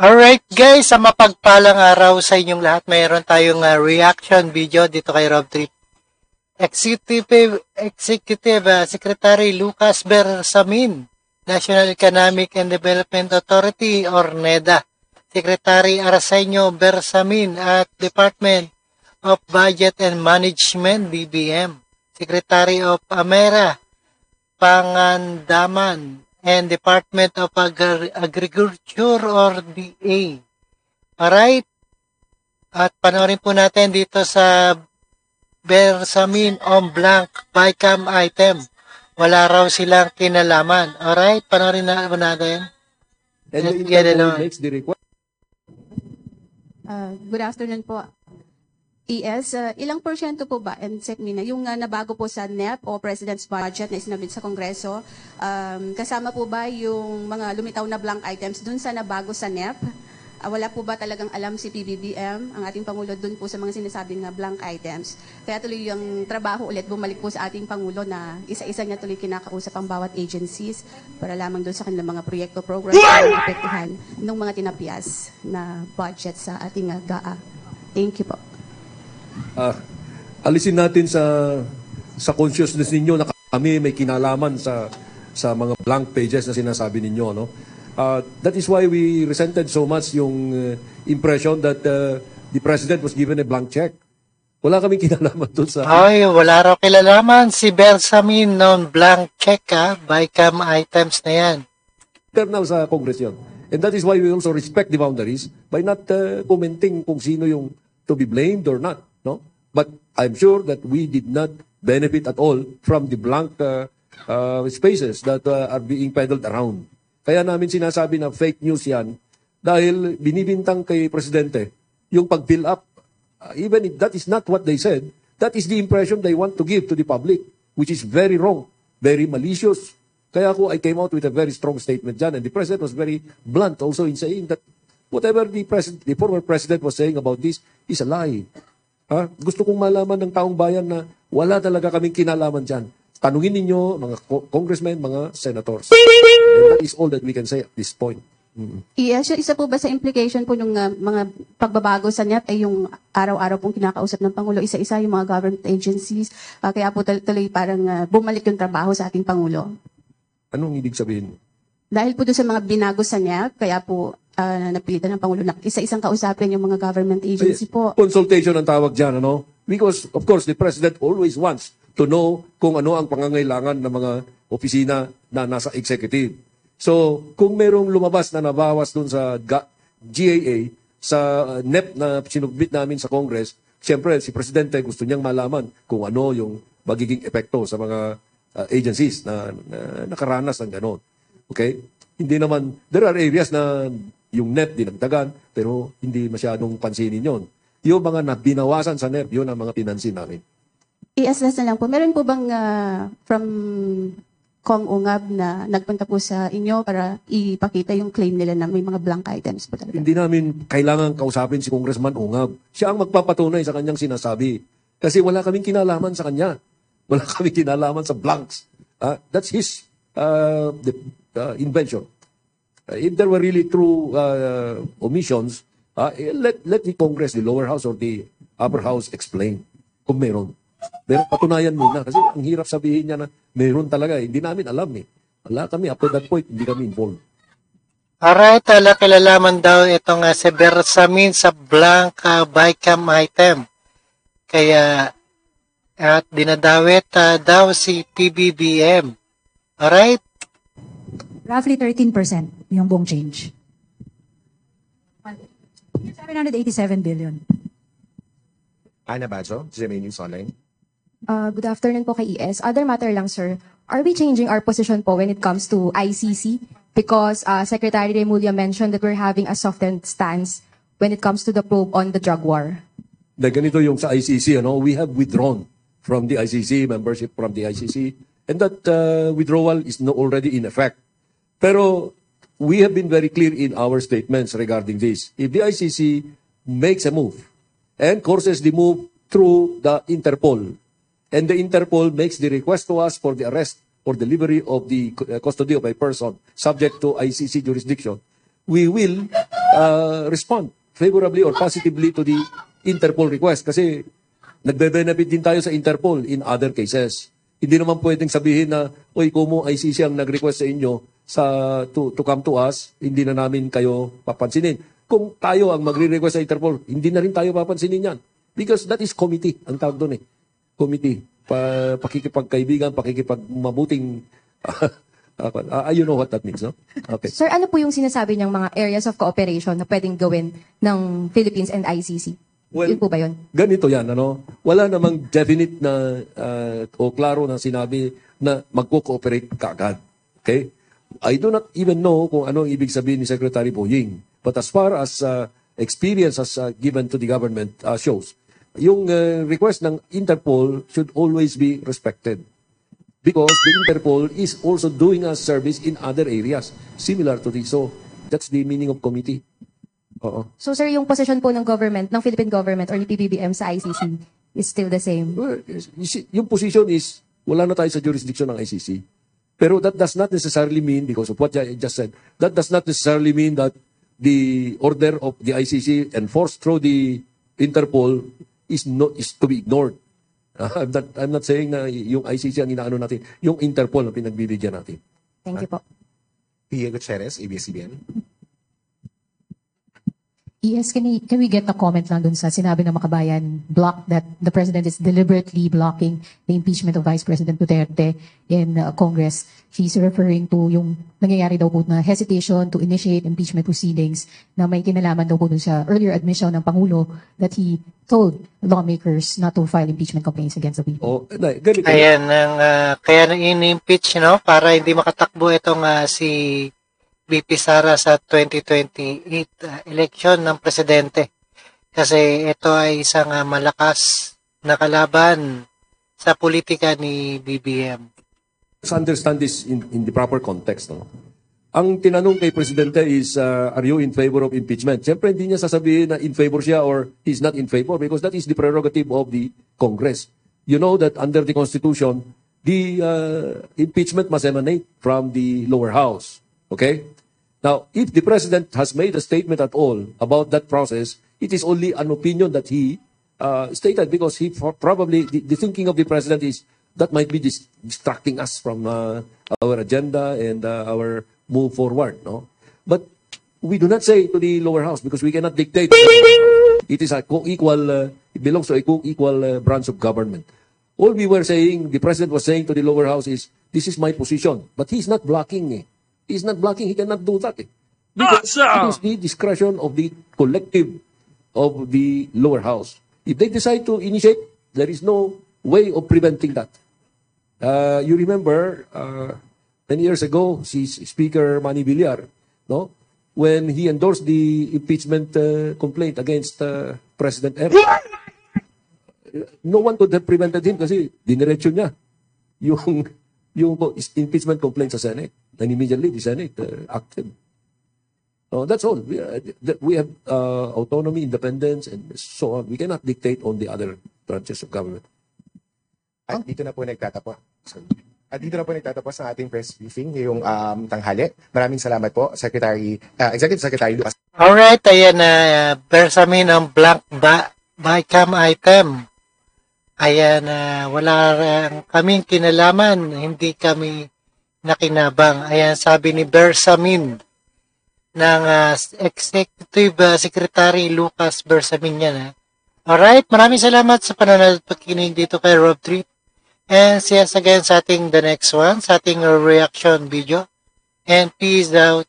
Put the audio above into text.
Alright guys, sa mapagpalang araw sa inyong lahat, mayroon tayong reaction video dito kay Rob Trip. Executive Secretary Lucas Bersamin, National Economic and Development Authority or NEDA, Secretary Arsenio Bersamin at Department of Budget and Management BBM, Secretary of Amera Pangandaman and Department of Agriculture or DA. Alright? At panoorin po natin dito sa Bersamin on blank bycam item. Wala raw silang kinalaman. Alright? Panoorin na po natin. And the Interpol makes the request. Good afternoon po. ES, ilang porsyento po ba, and Secmina, yung nabago po sa NEP o President's Budget na isinabit sa Kongreso, kasama po ba yung mga lumitaw na blank items dun sa nabago sa NEP? Wala po ba talagang alam si PBBM, ang ating Pangulo, dun po sa mga sinasabing blank items? Kaya tuloy yung trabaho ulit bumalik po sa ating Pangulo na isa-isa niya tuloy kinakausap ang bawat agencies para lamang dun sa kanilang mga proyekto, program para apektuhan ng mga tinapyas na budget sa ating GAA. Thank you po. Alisin natin sa consciousness ninyo na kami may kinalaman sa mga blank pages na sinasabi ninyo, no? That is why we resented so much yung impression that the President was given a blank check. Wala kaming kinalaman doon sa... Ay, wala raw kilalaman si Bersamin non blank check bycam items na yan. Now sa Congress yun. And that is why we also respect the boundaries by not commenting kung sino yung to be blamed or not. No, but I'm sure that we did not benefit at all from the blank spaces that are being peddled around. Kaya namin sinasabi na fake news yan dahil binibintang kay Presidente yung pag-fill up. Even if that is not what they said, that is the impression they want to give to the public, which is very wrong, very malicious. Kaya I came out with a very strong statement dyan, and the President was very blunt also in saying that whatever the former President was saying about this is a lie. Gusto kong malaman ng taong bayan na wala talaga kaming kinalaman dyan. Tanungin ninyo, mga congressmen, mga senators. And that is all that we can say at this point. Yes, isa po ba sa implication po ng mga pagbabago sa NEP ay yung araw-araw pong kinakausap ng Pangulo, isa-isa yung mga government agencies, kaya po tuloy parang bumalik yung trabaho sa ating Pangulo? Anong ibig sabihin? Dahil po doon sa mga binago sa NEP, kaya po napilitan ng Pangulo na isa-isang kausapin yung mga government agency po. Consultation ang tawag dyan, ano? Because, of course, the President always wants to know kung ano ang pangangailangan ng mga opisina na nasa executive. So, kung merong lumabas na nabawas dun sa GAA, sa NEP na sinugbit namin sa Congress, siyempre, si Presidente gusto niyang malaman kung ano yung magiging epekto sa mga agencies na nakaranas ng gano'n. Okay? Hindi naman, there are areas na yung NEP dinagdagan, pero hindi masyadong pansinin yon. Yung mga binawasan sa NEP, yun ang mga pinansin namin. I-assess na lang po. Meron po bang from Kong Ungab na nagpunta po sa inyo para ipakita yung claim nila na may mga blank items po talaga? Hindi namin kailangan kausapin si Congressman Ungab. Siya ang magpapatunay sa kanyang sinasabi. Kasi wala kaming kinalaman sa kanya. Wala kaming kinalaman sa blanks. That's his invention. If there were really true omissions, let the Congress, the lower house or the upper house explain kung meron. Pero patunayan muna kasi ang hirap sabihin niya na meron talaga. Hindi namin alam eh. Wala kami, up to that point, hindi kami involved. Alright, kilalaman daw itong si Bersamin sa blank bycam item. Kaya at dinadawit daw si PBBM. Alright? Roughly 13% yung buong change. 787 billion. Ana Bajo, GMA News Online. Good afternoon po kay ES. Other matter lang, sir. Are we changing our position po when it comes to ICC? Because Secretary Remulla mentioned that we're having a softened stance when it comes to the probe on the drug war. Na ganito yung sa ICC, we have withdrawn from the ICC, membership from the ICC, and that withdrawal is already in effect. Pero we have been very clear in our statements regarding this. If the ICC makes a move and courses the move through the Interpol, and the Interpol makes the request to us for the arrest or delivery of the custody of a person subject to ICC jurisdiction, we will respond favorably or positively to the Interpol request kasi nagbe-benefit din tayo sa Interpol in other cases. Hindi naman pwedeng sabihin na, oy, kung ICC ang nag-request sa inyo to come to us, hindi na namin kayo papansinin. Kung tayo ang magre-request sa Interpol, hindi na rin tayo papansinin yan. Because that is committee, ang tawag doon eh. Committee. Pakikipagkaibigan, pakikipagmabuting you know what that means, no? Okay. Sir, ano po yung sinasabi niyang mga areas of cooperation na pwedeng gawin ng Philippines and ICC? Well, Yun po ba yun? Ganito yan, ano? Wala namang definite na o klaro na sinabi na magko-cooperate kaagad. Okay? I do not even know kung ano ang ibig sabihin ni Secretary Boying. But as far as experience as given to the government shows, yung request ng Interpol should always be respected. Because the Interpol is also doing a service in other areas similar to this. So, that's the meaning of committee. Oo. So sir, yung position po ng government, ng Philippine government or ni PBBM sa ICC is still the same? Well, yung position is, wala na tayo sa jurisdiction ng ICC. Pero that does not necessarily mean, because of what I just said, that does not necessarily mean that the order of the ICC enforced through the Interpol is to be ignored. I'm not saying na yung ICC ang inaano natin, yung Interpol ang pinagbibigyan natin. Thank you po. Pia Gutierrez, ABS-CBN. Yes, can we get a comment lang dun sa sinabi ng Makabayan that the president is deliberately blocking the impeachment of Vice President Duterte in Congress. She's referring to yung nangyayari daw po na hesitation to initiate impeachment proceedings na may kinalaman daw po dun sa earlier admission ng Pangulo that he told lawmakers not to file impeachment complaints against the people. Ganito. Ayan, kaya na in-impeach, no? Para hindi makatakbo itong si VP Sara sa 2028 election ng presidente. Kasi ito ay isang malakas na kalaban sa politika ni BBM. Let's understand this in the proper context. No? Ang tinanong kay Presidente is, are you in favor of impeachment? Siyempre, hindi niya sasabihin na in favor siya or he's not in favor because that is the prerogative of the Congress. You know that under the Constitution, the impeachment must emanate from the lower house. Okay? Now, if the President has made a statement at all about that process, it is only an opinion that he stated because he probably, the thinking of the President is that might be distracting us from our agenda and our move forward. No? But we do not say to the lower house because we cannot dictate. It is a co-equal, it belongs to a co-equal branch of government. All we were saying, the President was saying to the lower house is, this is my position. But he's not blocking. He's not blocking. He cannot do that. Because it is the discretion of the collective of the lower house. If they decide to initiate, there is no way of preventing that. You remember, 10 years ago, si Speaker Manny Villar, no? When he endorsed the impeachment complaint against President R. No one could have prevented him kasi diniretso niya yung impeachment complaint sa Senate. And immediately the Senate acted. So that's all. We have autonomy, independence, and so on. We cannot dictate on the other branches of government. At dito na po nagtatapos. At dito na po nagtatapos ang ating press briefing ngayong tanghali. Maraming salamat po, Executive Secretary Lucas. Alright, ayan na, Bersamin ang blank bycam item. Ayan, wala kaming kinalaman, hindi kami nakinabang. Ayan, sabi ni Bersamin ng Executive Secretary Lucas Bersamin yan. Alright, maraming salamat sa panonood at pakikinig dito kay Rob Trip. And see us again sa ating the next one, sa ating reaction video. And peace out.